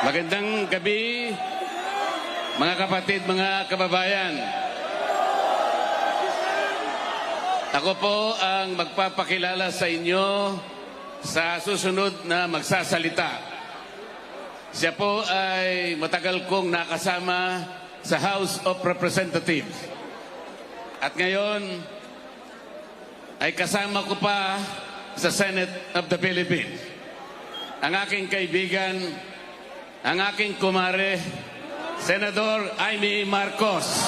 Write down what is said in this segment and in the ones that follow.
Magandang gabi, mga kapatid, mga kababayan. Ako po ang magpapakilala sa inyo sa susunod na magsasalita. Siya po ay matagal kong nakasama sa House of Representatives. At ngayon ay kasama ko pa sa Senate of the Philippines. Ang aking kaibigan, ang aking kumare, Senador Amy Marcos.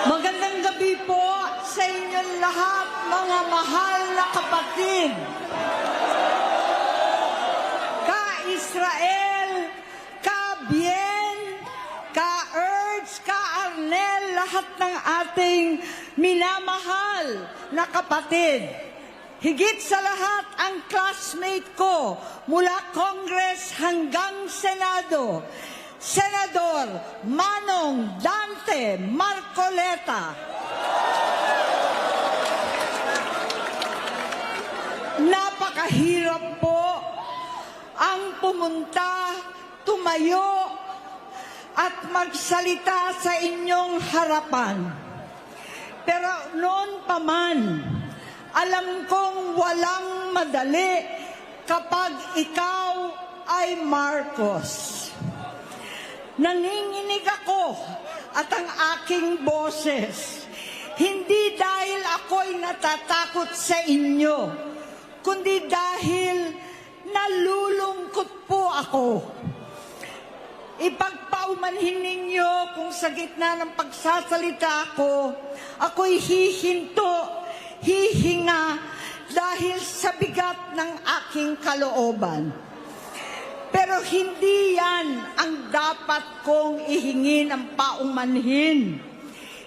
Magandang gabi po sa inyong lahat, mga mahal na kapatid. Ka-Israel, ka-Bien, ka-Erds, ka-Arnel, lahat ng ating minamahal na kapatid. Higit sa lahat ang classmate ko mula Congress hanggang Senado, Senador Manong Dante Marcoleta. Napakahirap po ang pumunta, tumayo at magsalita sa inyong harapan. Pero noon pa man, alam kong walang madali kapag ikaw ay Marcos. Nanginginig ako at ang aking boses, hindi dahil ako'y natatakot sa inyo, kundi dahil nalulungkot po ako. Ipagpaumanhin ninyo kung sa gitna ng pagsasalita ko, ako'y hihinto, hihinga dahil sa bigat ng aking kalooban. Pero hindi yan ang dapat kong ihingi ng paumanhin.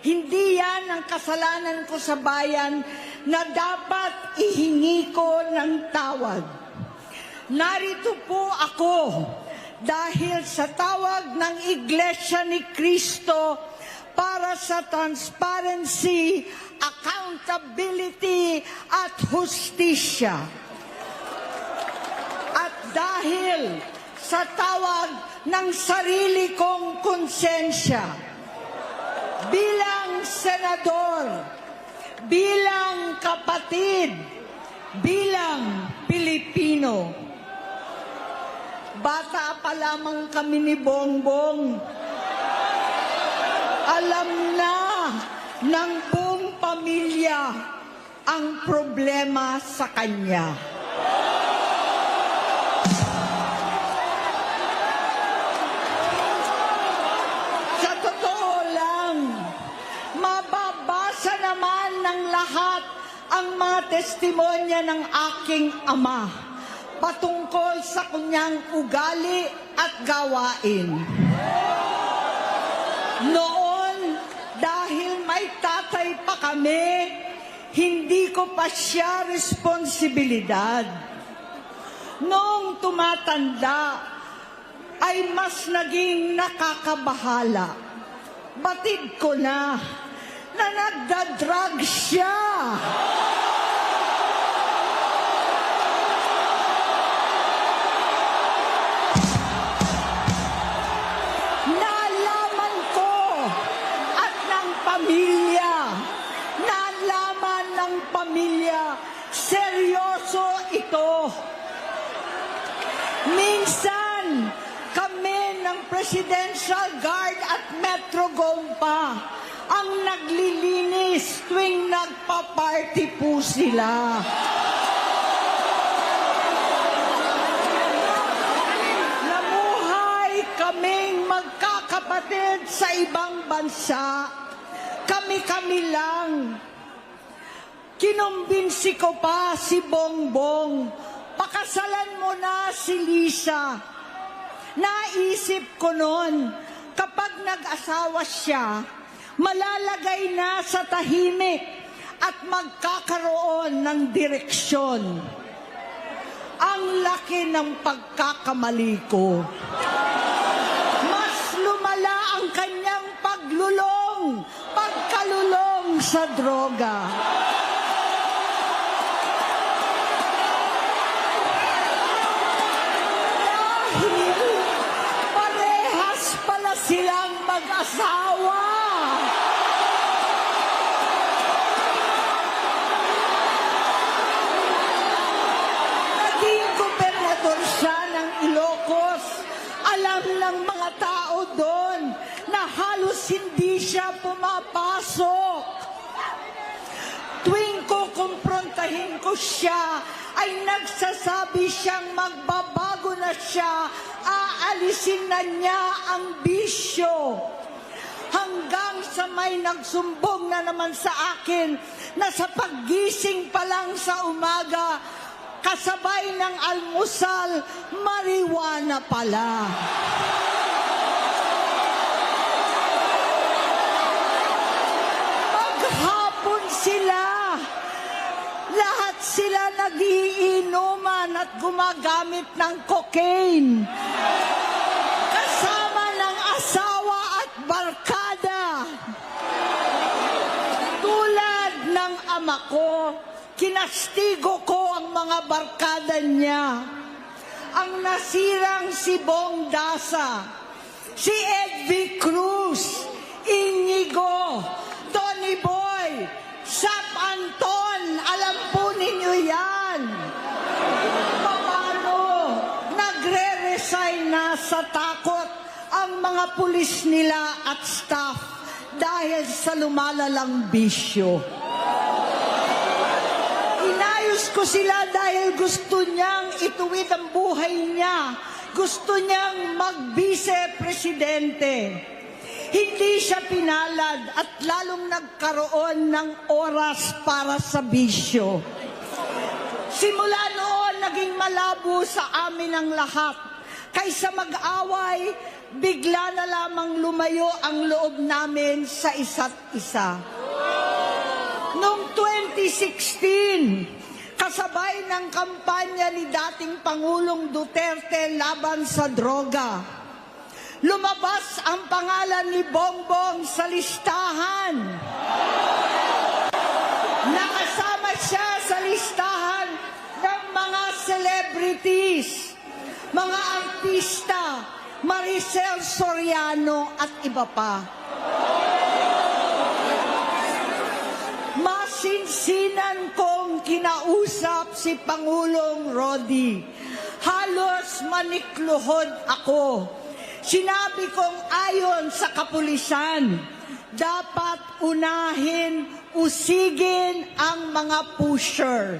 Hindi yan ang kasalanan ko sa bayan na dapat ihingi ko ng tawad. Narito po ako dahil sa tawag ng Iglesia ni Cristo para sa transparency, accountability at hustisya. At dahil sa tawag ng sarili kong konsensya, bilang senador, bilang kapatid, bilang Pilipino. Bata pa lamang kami ni Bongbong. Alam na ng buong pamilya ang problema sa kanya. Mababasa naman ng lahat ang mga testimonya ng aking ama patungkol sa kanyang ugali at gawain. Noon, dahil may tatay pa kami, hindi ko pa siya responsibilidad. Noong tumatanda, ay mas naging nakakabahala. Batid ko na nagda-drug siya. Nalaman ko at ng pamilya, nalaman ng pamilya, seryoso ito. Minsan, kami ng Presidential Guard at Metro Gompa ang naglilinis tuwing nagpa-party po sila. Namuhay kaming magkakapatid sa ibang bansa. Kami-kami lang. Kinumbinsi ko pa si Bongbong, pakasalan mo na si Lisa. Naisip ko noon, kapag nag-asawa siya, malalagay na sa tahimik at magkakaroon ng direksyon. Ang laki ng pagkakamali ko. Mas lumala ang kanyang pagkalulong sa droga. Dahil parehas pala silang mag-asawa. Naging gobernador siya ng Ilocos. Alam ng mga tao doon na halos hindi siya pumapasok. Tuwing kukumprontahin ko siya, ay nagsasabi siyang magbabago na siya, aalisin na niya ang bisyo. Hanggang sa may nagsumbong na naman sa akin na sa paggising pa lang sa umaga, kasabay ng almusal, marijuana pala. Maghapon sila. Lahat sila nagiinuman at gumagamit ng cocaine. Kasama ng asawa at barkada. Tulad ng ama ko, kinastigo ko ang mga barkada niya. Ang nasirang si Bong Dasa, si Edvi Cruz, Inigo, Tony Boy, Sap Anton, alam po ninyo yan. Paano nagre-resign na sa takot ang mga pulis nila at staff dahil sa lumalalang bisyo. Inayos ko sila dahil gusto niyang ituwid ang buhay niya. Gusto niyang mag-vice-presidente. Hindi siya pinalad at lalong nagkaroon ng oras para sa bisyo. Simula noon, naging malabo sa amin ang lahat. Kaysa mag-away, bigla na lamang lumayo ang loob namin sa isa't isa. Noong 2016, kasabay ng kampanya ni dating Pangulong Duterte laban sa droga, lumabas ang pangalan ni Bongbong sa listahan. Nakasama siya sa listahan ng mga celebrities, mga artista, Maricel Soriano at iba pa. Masinsinan kong kinausap si Pangulong Rodi. Halos manikluhod ako. Sinabi kong ayon sa kapulisan, dapat unahin, usigin ang mga pusher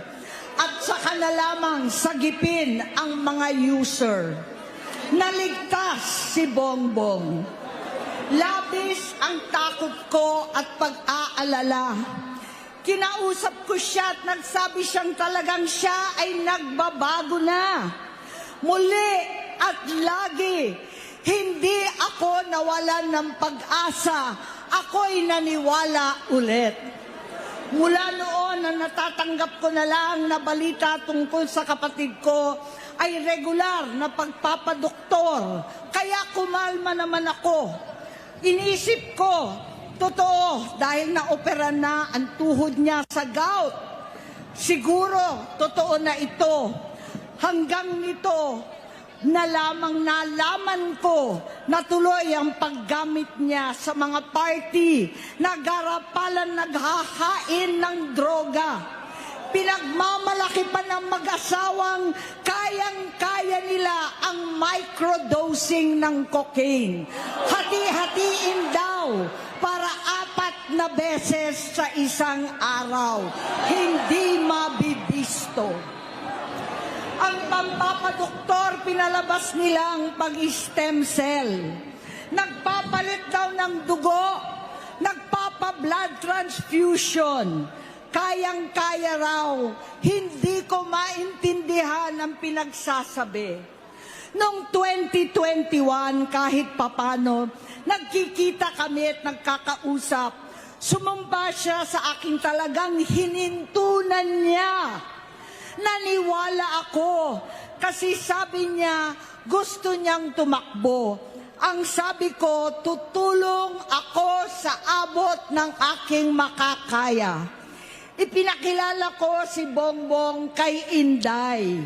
at saka na lamang sagipin ang mga user. Naligtas si Bongbong. Labis ang takot ko at pag-aalala. Kinausap ko siya at nagsabi siyang talagang siya ay nagbabago na. Muli at lagi, hindi ako nawalan ng pag-asa. Ako'y naniwala ulit. Mula noon na natatanggap ko na lang na balita tungkol sa kapatid ko ay regular na pagpapadoktor. Kaya kumalma naman ako. Iniisip ko, totoo, dahil naopera na ang tuhod niya sa gout. Siguro, totoo na ito. Hanggang nito, na lamang nalaman ko na tuloy ang paggamit niya sa mga party, nagarapalan naghahain ng droga. Pinagmamalaki pa ng mag-asawang kayang-kaya nila ang microdosing ng cocaine. Hati-hatiin daw para 4 na beses sa isang araw. Hindi mabibisto. Ang pampapadoktor, pinalabas nilang pag-stem cell. Nagpapalit daw ng dugo, nagpapa-blood transfusion. Kayang-kaya raw, hindi ko maintindihan ang pinagsasabi. Noong 2021, kahit papano, nagkikita kami at nagkakausap. Sumamba siya sa aking talagang hinintunan niya. Naniwala ako kasi sabi niya gusto niyang tumakbo. Ang sabi ko, tutulong ako sa abot ng aking makakaya. Ipinakilala ko si Bongbong kay Inday.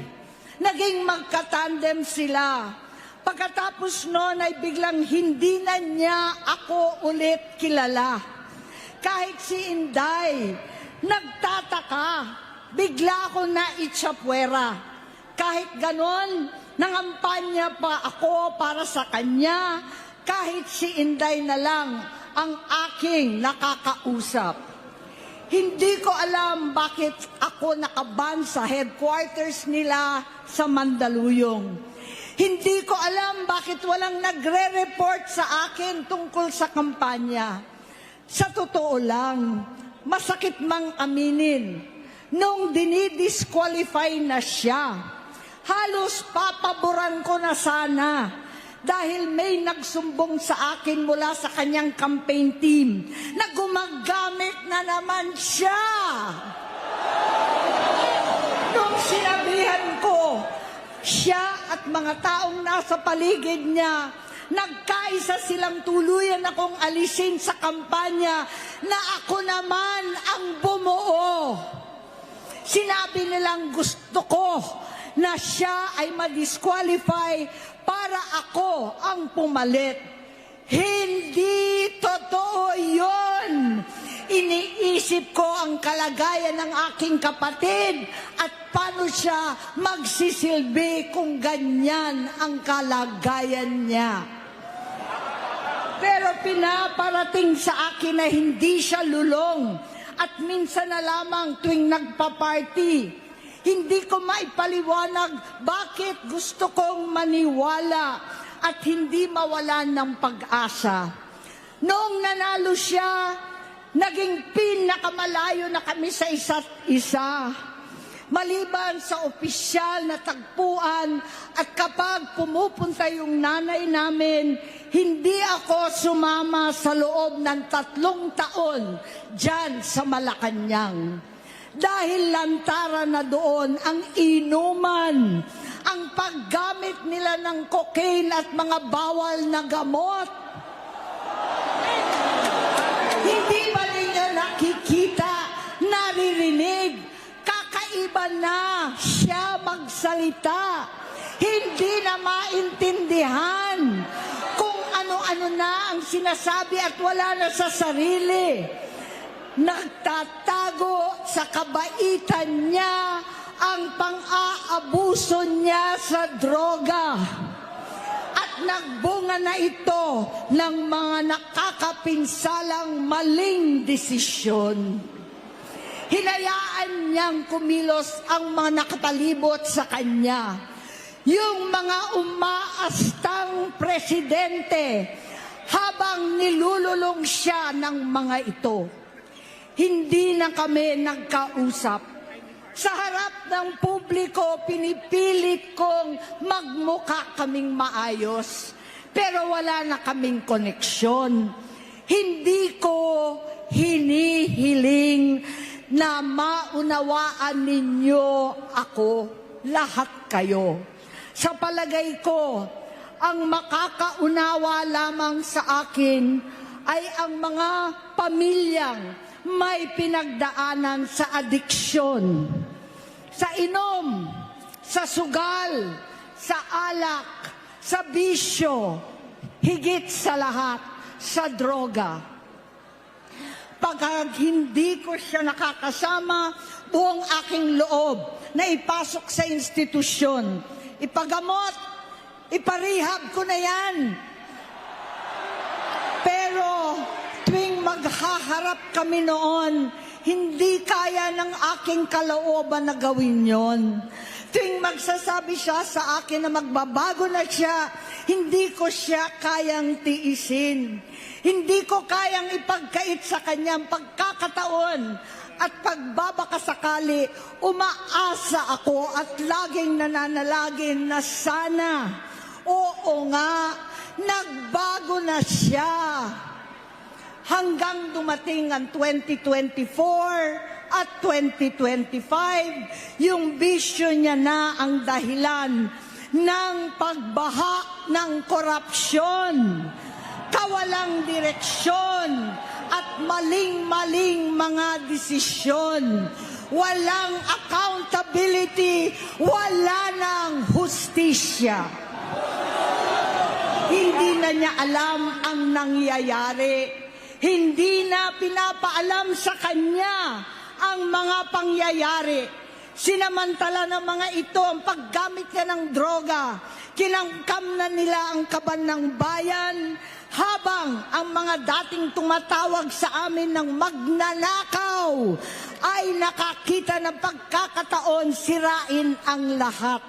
Naging magkatandem sila. Pagkatapos noon ay biglang hindi na niya ako ulit kilala. Kahit si Inday, nagtataka, bigla ako na itsapwera. Kahit ganon, nangampanya pa ako para sa kanya, kahit si Inday na lang ang aking nakakausap. Hindi ko alam bakit ako nakaban sa headquarters nila sa Mandaluyong. Hindi ko alam bakit walang nagre-report sa akin tungkol sa kampanya. Sa totoo lang, masakit mang aminin, nung dinidisqualify na siya, halos papaboran ko na sana dahil may nagsumbong sa akin mula sa kanyang campaign team na gumagamit na naman siya. Nung sinabihan ko, siya at mga taong nasa paligid niya, nagkaisa silang tuluyan akong alisin sa kampanya na ako naman ang bumuo. Sinabi nilang gusto ko na siya ay ma-disqualify para ako ang pumalit. Hindi totoo yun. Iniisip ko ang kalagayan ng aking kapatid at paano siya magsisilbi kung ganyan ang kalagayan niya. Pero pinaparating sa akin na hindi siya lulong at minsan na lamang tuwing nagpa-party. Hindi ko maipaliwanag bakit gusto kong maniwala at hindi mawalan ng pag-asa. Noong nanalo siya, naging pinakamalayo na kami sa isa't isa. Maliban sa opisyal na tagpuan at kapag pumupunta yung nanay namin, hindi ako sumama sa loob ng 3 taon dyan sa Malacanang. Dahil lantaran na doon ang inuman, ang paggamit nila ng cocaine at mga bawal na gamot. Hindi ba ninyo nakikita, naririnig, kakaiba na siya magsalita. Hindi na maintindihan kung ano-ano na ang sinasabi at wala na sa sarili. Nagtatago sa kabaitan niya ang pang-aabuso niya sa droga. At nagbunga na ito ng mga nakakapinsalang maling desisyon. Hinayaan niyang kumilos ang mga nakapalibot sa kanya. Yung mga umaastang presidente habang nilululong siya ng mga ito. Hindi na kami nagkausap. Sa harap ng publiko, pinipilit kong magmukha kaming maayos. Pero wala na kaming koneksyon. Hindi ko hinihiling na maunawaan ninyo ako, lahat kayo. Sa palagay ko, ang makakaunawa lamang sa akin ay ang mga pamilyang may pinagdaanan sa adiksyon, sa inom, sa sugal, sa alak, sa bisyo, higit sa lahat, sa droga. Pag hindi ko siya nakakasama, buong aking loob na ipasok sa institusyon, ipagamot, iparehab ko na yan. Pero tuwing maghaharap kami noon, hindi kaya ng aking kalooban na gawin yon. Tuwing magsasabi siya sa akin na magbabago na siya, hindi ko siya kayang tiisin. Hindi ko kayang ipagkait sa kanyang pagkakataon at pagbabakasakali, umaasa ako at laging nananalangin na sana, oo nga, nagbago na siya. hanggang dumating ang 2024 at 2025, yung bisyo niya na ang dahilan ng pagbaha ng korupsyon, kawalang direksyon, at maling-maling mga desisyon. Walang accountability, wala ng hustisya. Hindi na niya alam ang nangyayari. Hindi na pinapaalam sa kanya ang mga pangyayari. Sinamantala ng mga ito ang paggamit niya ng droga. Kinangkam na nila ang kaban ng bayan, habang ang mga dating tumatawag sa amin ng magnanakaw ay nakakita ng pagkakataon sirain ang lahat.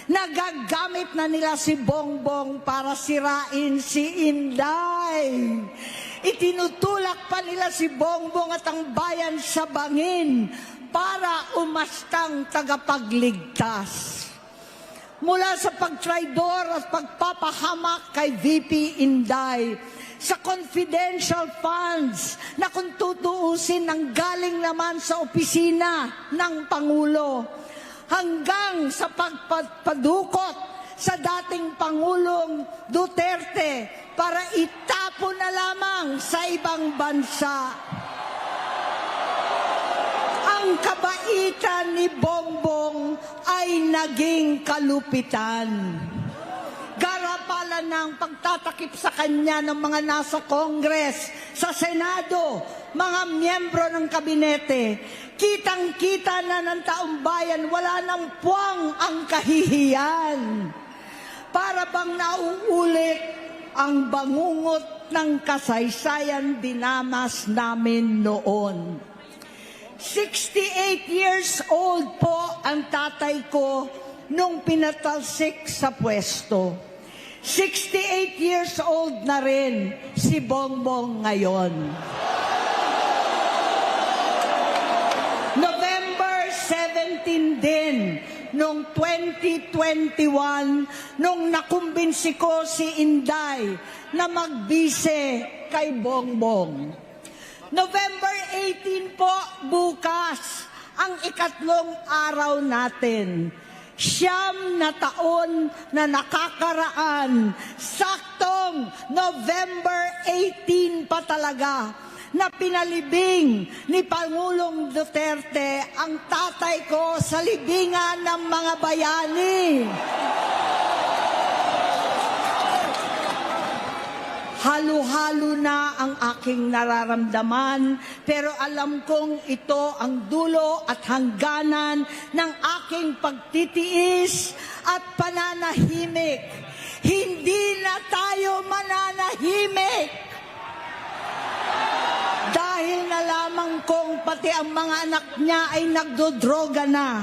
Nagagamit na nila si Bongbong para sirain si Inday. Itinutulak pa nila si Bongbong at ang bayan sa bangin para umastang tagapagligtas. Mula sa pagtraidor at pagpapahamak kay VP Inday, sa confidential funds na kung tutuusin ang galing naman sa opisina ng Pangulo, hanggang sa pagpadukot sa dating Pangulong Duterte para itapon na lamang sa ibang bansa. Ang kabaitan ni Bongbong ay naging kalupitan. Garapalan ng pagtatakip sa kanya ng mga nasa Congress, sa Senado, mga miyembro ng kabinete. Kitang-kita na ng taong bayan, wala nang puwang ang kahihiyan. Para bang nauulit ang bangungot ng kasaysayan dinamas namin noon. 68 years old po ang tatay ko nung pinatalsik sa pwesto. 68 years old na rin si Bongbong ngayon. November 17 din, noong 2021, nung nakumbinsi ko si Inday na magbise kay Bongbong. November 18 po, bukas, ang ikatlong araw natin. 9 na taon na nakakaraan, saktong November 18 pa talaga, na pinalibing ni Pangulong Duterte ang tatay ko sa libingan ng mga bayani. Halo-halo na ang aking nararamdaman, pero alam kong ito ang dulo at hangganan ng aking pagtitiis at pananahimik. Hindi na tayo mananahimik. Dahil na lamang kong pati ang mga anak niya ay nagdodroga na.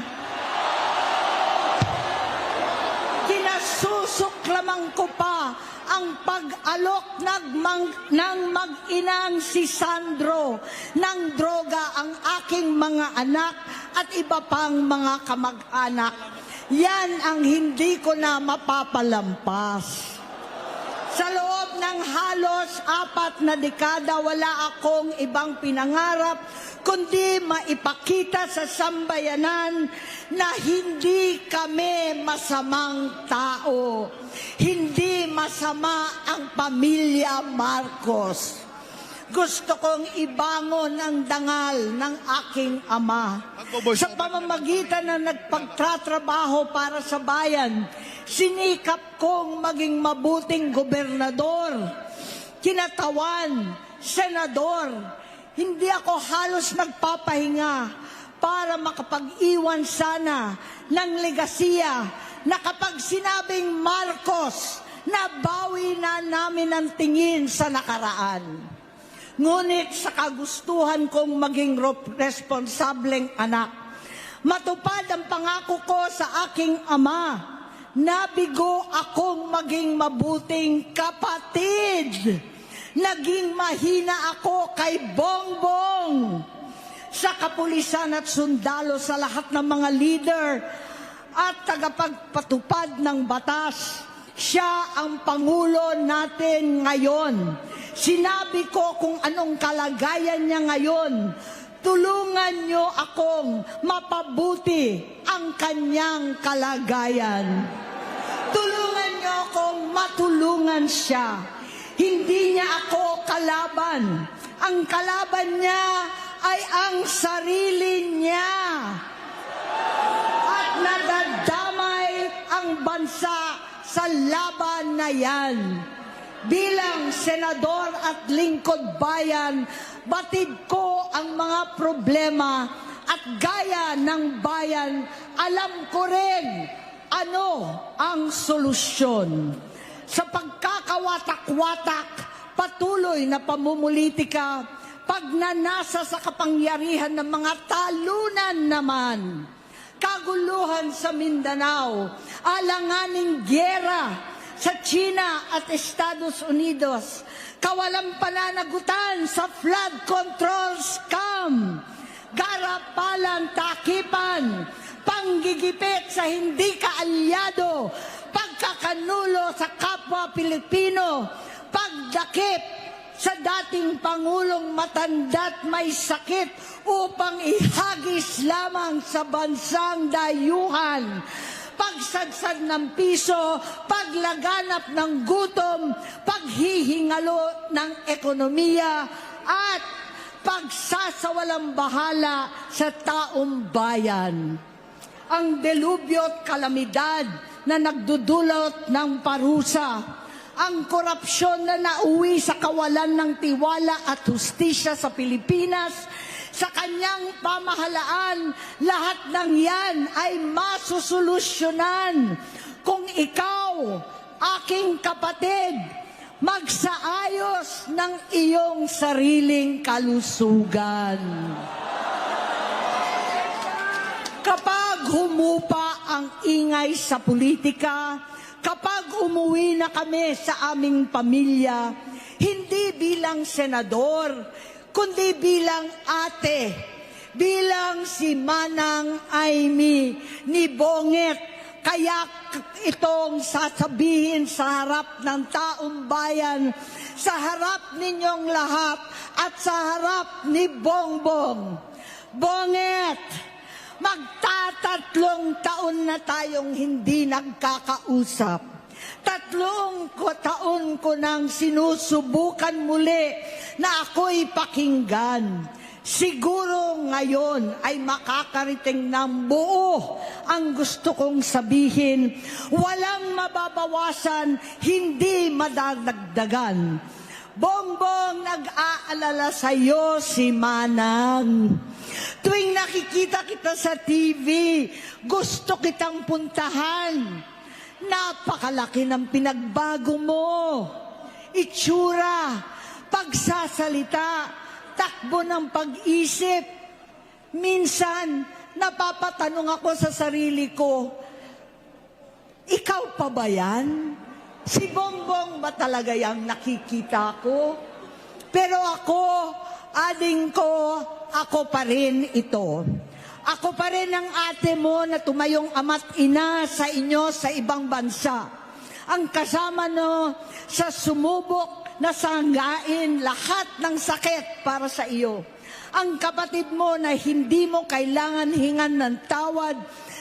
Kinasusuklaman ko pa ang pag-alok ng mag-inang si Sandro ng droga ang aking mga anak at iba pang mga kamag-anak. Yan ang hindi ko na mapapalampas. Sa loob ng halos 4 na dekada, wala akong ibang pinangarap kundi maipakita sa sambayanan na hindi kami masamang tao. Hindi masama ang pamilya Marcos. Gusto kong ibangon ang dangal ng aking ama. Sa pamamagitan na nagpagtatrabaho para sa bayan, sinikap kong maging mabuting gobernador, kinatawan, senador. Hindi ako halos nagpapahinga para makapag-iwan sana ng legasiya na kapag sinabing Marcos, nabawi na namin ang tingin sa nakaraan. Ngunit sa kagustuhan kong maging responsableng anak, matupad ang pangako ko sa aking ama, nabigo akong maging mabuting kapatid. Naging mahina ako kay Bongbong. Sa kapulisan at sundalo, sa lahat ng mga leader at tagapagpatupad ng batas, siya ang Pangulo natin ngayon. Sinabi ko kung anong kalagayan niya ngayon. Tulungan niyo akong mapabuti ang kanyang kalagayan. Tulungan niyo akong matulungan siya. Hindi niya ako kalaban. Ang kalaban niya ay ang sarili niya. At nadadamay ang bansa sa laban na yan. Bilang senador at lingkod bayan, batid ko ang mga problema at gaya ng bayan, alam ko rin ano ang solusyon. Sa pagkakawatak-watak, patuloy na pamumulitika, pagnanasa sa kapangyarihan ng mga talunan naman, kaguluhan sa Mindanao, alanganing gyera sa China at Estados Unidos, kawalang pananagutan sa flood control scam, garapalan, takipan, panggigipit sa hindi kaalyado, pagkakanulo sa kapwa Pilipino, pagdakip sa dating Pangulong matanda't may sakit upang ihagis lamang sa bansang dayuhan, pagsadsad ng piso, paglaganap ng gutom, paghihingalo ng ekonomiya, at pagsasawalang bahala sa taong bayan. Ang delubyo at kalamidad na nagdudulot ng parusa, ang korupsyon na nauwi sa kawalan ng tiwala at hustisya sa Pilipinas, sa kanyang pamahalaan, lahat ng yan ay masusolusyonan kung ikaw, aking kapatid, magsaayos ng iyong sariling kalusugan. Kapag humupa ang ingay sa politika, kapag umuwi na kami sa aming pamilya, hindi bilang senador, kundi bilang ate, bilang si Manang Aimee ni Bonget. Kaya itong sasabihin sa harap ng taong bayan, sa harap ninyong lahat at sa harap ni Bongbong. Bonget, magtatatlong taon na tayong hindi nagkakausap. 3 taon ko nang sinusubukan muli na ako'y pakinggan. Siguro ngayon ay makakarating ng buo ang gusto kong sabihin. Walang mababawasan, hindi madadagdagan. Bongbong, nag-aalala sa iyo si Manang. Tuwing nakikita kita sa TV, gusto kitang puntahan. Napakalaki ng pinagbago mo. Itsura, pagsasalita, takbo ng pag-isip. Minsan, napapatanong ako sa sarili ko, ikaw pa ba yan? Si Bongbong ba talaga yung nakikita ko? Pero ako, ading ko, ako pa rin ito. Ako pa rin ang ate mo na tumayong ama't ina sa inyo sa ibang bansa. Ang kasama no sa sumubok na sanggain lahat ng sakit para sa iyo. Ang kapatid mo na hindi mo kailangan hingan ng tawad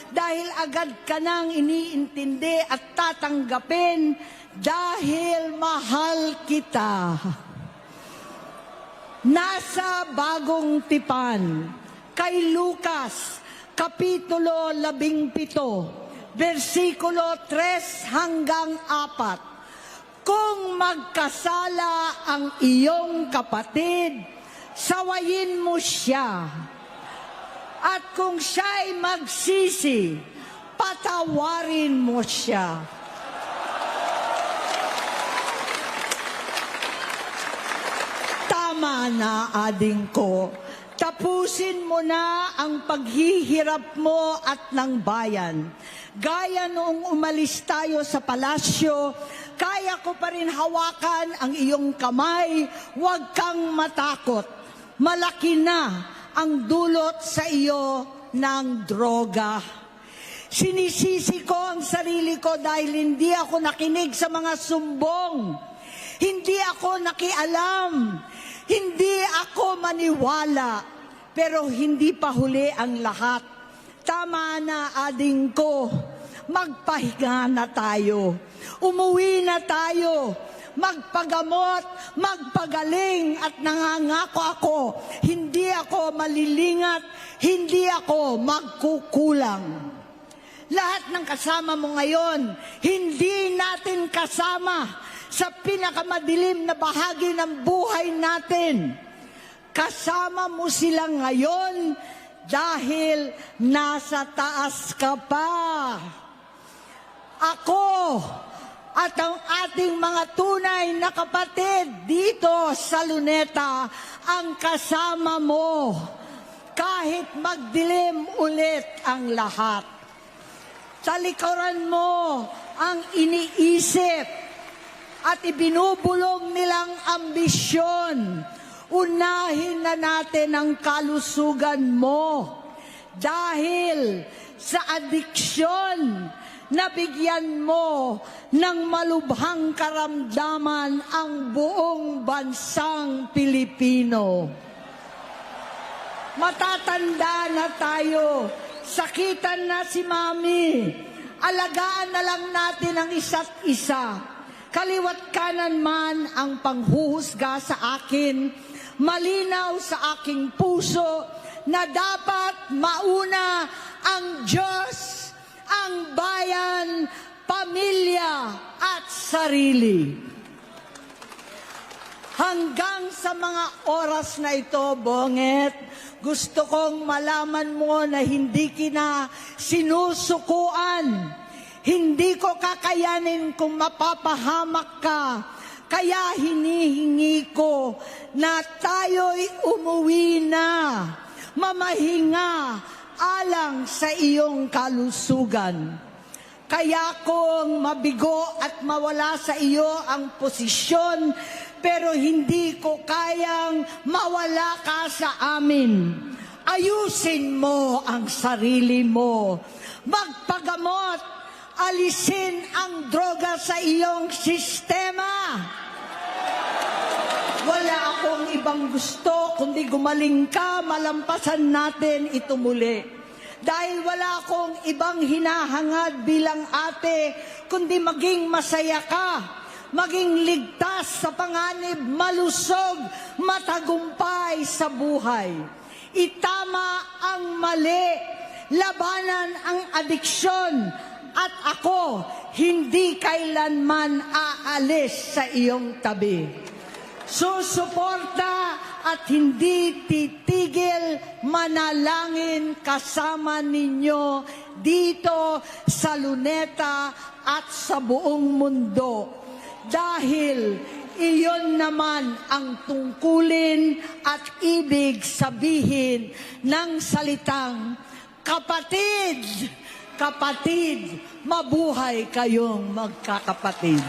dahil agad ka nang iniintindi at tatanggapin dahil mahal kita. Nasa Bagong Tipan, kay Lucas, Kapitulo 17, versikulo 3 hanggang 4. Kung magkasala ang iyong kapatid, sawayin mo siya. At kung siya'y magsisi, patawarin mo siya. Tama na, ading ko. Tapusin mo na ang paghihirap mo at ng bayan. Gaya noong umalis tayo sa palasyo, kaya ko pa rin hawakan ang iyong kamay, huwag kang matakot. Malaki na ang dulot sa iyo ng droga. Sinisisi ko ang sarili ko dahil hindi ako nakinig sa mga sumbong. Hindi ako nakialam. Hindi ako maniwala. Pero hindi pa huli ang lahat. Tama na, ading ko. Magpahinga na tayo. Umuwi na tayo. Magpagamot, magpagaling at nangangako ako, hindi ako malilingat, hindi ako magkukulang. Lahat ng kasama mo ngayon, hindi natin kasama sa pinakamadilim na bahagi ng buhay natin. Kasama mo sila ngayon dahil nasa taas ka pa. Ako at ang ating mga tunay na kapatid dito sa Luneta ang kasama mo kahit magdilim ulit ang lahat. Talikuran mo ang iniisip at ibinubulong nilang ambisyon. Unahin na natin ang kalusugan mo dahil sa adiksyon nabigyan mo ng malubhang karamdaman ang buong bansang Pilipino. Matatanda na tayo, sakitan na si Mami, alagaan na lang natin ang isa't isa. Kaliwat kanan man ang panghuhusga sa akin, malinaw sa aking puso na dapat mauna ang Diyos, ang bayan, pamilya at sarili. Hanggang sa mga oras na ito, Bonget, gusto kong malaman mo na hindi kita sinusukuan. Hindi ko kakayanin kung mapapahamak ka. Kaya hinihingi ko na tayo'y umuwi na, mamahinga, alang sa iyong kalusugan. Kaya kung mabigo at mawala sa iyo ang posisyon, pero hindi ko kayang mawala ka sa amin. Ayusin mo ang sarili mo. Magpagamot, alisin ang droga sa iyong sistema. Wala akong ibang gusto, kundi gumaling ka, malampasan natin ito muli. Dahil wala akong ibang hinahangad bilang ate, kundi maging masaya ka, maging ligtas sa panganib, malusog, matagumpay sa buhay. Itama ang mali, labanan ang adiksyon, at ako hindi kailanman aalis sa iyong tabi. Susuporta at hindi titigil manalangin kasama ninyo dito sa Luneta at sa buong mundo. Dahil iyon naman ang tungkulin at ibig sabihin ng salitang kapatid, kapatid, mabuhay kayong magkakapatid.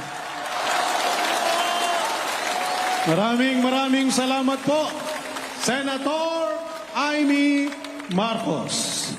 Maraming salamat po, Senator Amy Marcos.